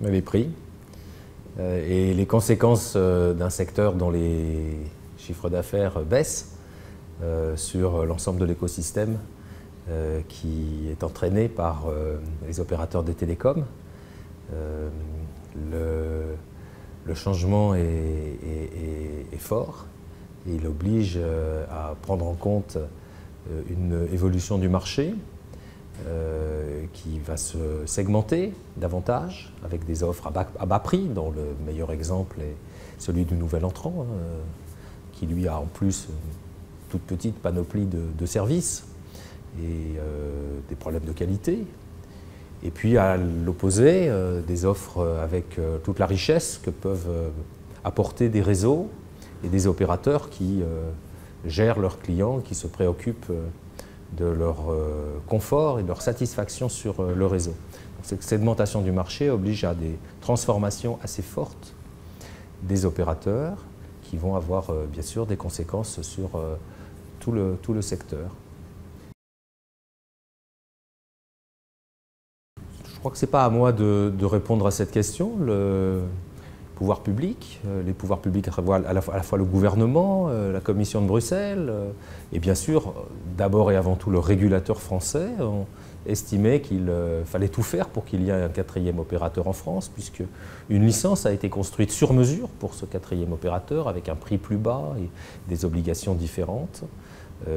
les prix et les conséquences d'un secteur dont les chiffres d'affaires baissent sur l'ensemble de l'écosystème qui est entraîné par les opérateurs des télécoms. Le changement est fort et il oblige à prendre en compte une évolution du marché qui va se segmenter davantage avec des offres à bas prix, dont le meilleur exemple est celui du nouvel entrant, qui lui a en plus une toute petite panoplie de services et des problèmes de qualité. Et puis à l'opposé, des offres avec toute la richesse que peuvent apporter des réseaux et des opérateurs qui gèrent leurs clients, qui se préoccupent de leur confort et de leur satisfaction sur le réseau. Donc, cette segmentation du marché oblige à des transformations assez fortes des opérateurs qui vont avoir bien sûr des conséquences sur tout le secteur. Je crois que ce n'est pas à moi de répondre à cette question. Le pouvoir public, les pouvoirs publics à la fois le gouvernement, la Commission de Bruxelles et bien sûr, d'abord et avant tout, le régulateur français ont estimé qu'il fallait tout faire pour qu'il y ait un quatrième opérateur en France, puisque une licence a été construite sur mesure pour ce quatrième opérateur avec un prix plus bas et des obligations différentes.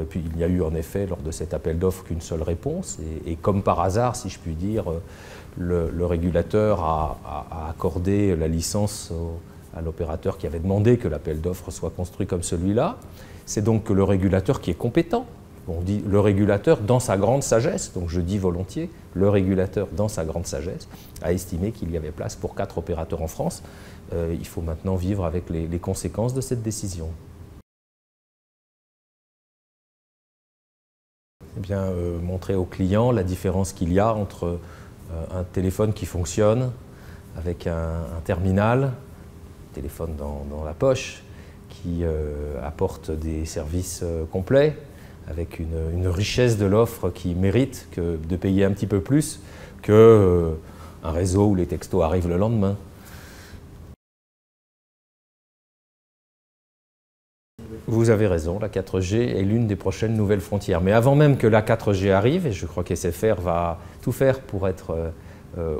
Puis il n'y a eu en effet lors de cet appel d'offres qu'une seule réponse et comme par hasard, si je puis dire, le régulateur a accordé la licence à l'opérateur qui avait demandé que l'appel d'offres soit construit comme celui-là. C'est donc le régulateur qui est compétent. On dit le régulateur dans sa grande sagesse, donc je dis volontiers, le régulateur dans sa grande sagesse a estimé qu'il y avait place pour 4 opérateurs en France. Il faut maintenant vivre avec les conséquences de cette décision. Eh bien, montrer aux clients la différence qu'il y a entre un téléphone qui fonctionne avec un terminal, téléphone dans la poche, qui apporte des services complets, avec une richesse de l'offre qui mérite de payer un petit peu plus qu'un réseau où les textos arrivent le lendemain. Vous avez raison, la 4G est l'une des prochaines nouvelles frontières. Mais avant même que la 4G arrive, et je crois qu'SFR va tout faire pour être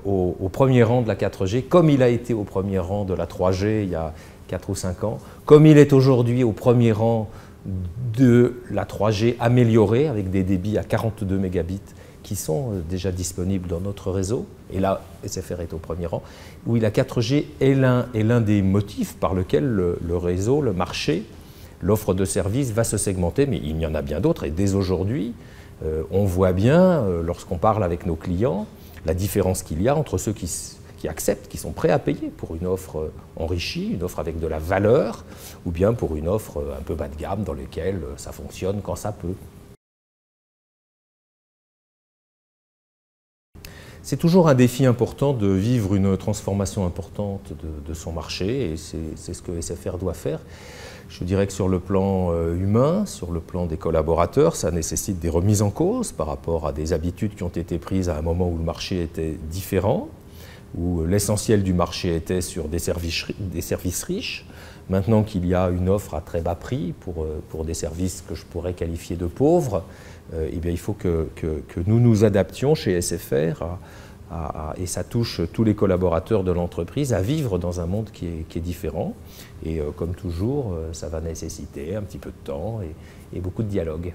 au premier rang de la 4G, comme il a été au premier rang de la 3G il y a 4 ou 5 ans, comme il est aujourd'hui au premier rang de la 3G améliorée avec des débits à 42 mégabits qui sont déjà disponibles dans notre réseau. Et là, SFR est au premier rang. Oui, la 4G est l'un des motifs par lequel le réseau, le marché, l'offre de services va se segmenter, mais il y en a bien d'autres. Et dès aujourd'hui, on voit bien, lorsqu'on parle avec nos clients, la différence qu'il y a entre ceux qui acceptent, qui sont prêts à payer pour une offre enrichie, une offre avec de la valeur, ou bien pour une offre un peu bas de gamme dans laquelle ça fonctionne quand ça peut. C'est toujours un défi important de vivre une transformation importante de son marché et c'est ce que SFR doit faire. Je dirais que sur le plan humain, sur le plan des collaborateurs, ça nécessite des remises en cause par rapport à des habitudes qui ont été prises à un moment où le marché était différent, où l'essentiel du marché était sur des services riches. Maintenant qu'il y a une offre à très bas prix pour des services que je pourrais qualifier de pauvres, eh bien, il faut que nous nous adaptions chez SFR et ça touche tous les collaborateurs de l'entreprise à vivre dans un monde qui est différent. Et comme toujours, ça va nécessiter un petit peu de temps et beaucoup de dialogue.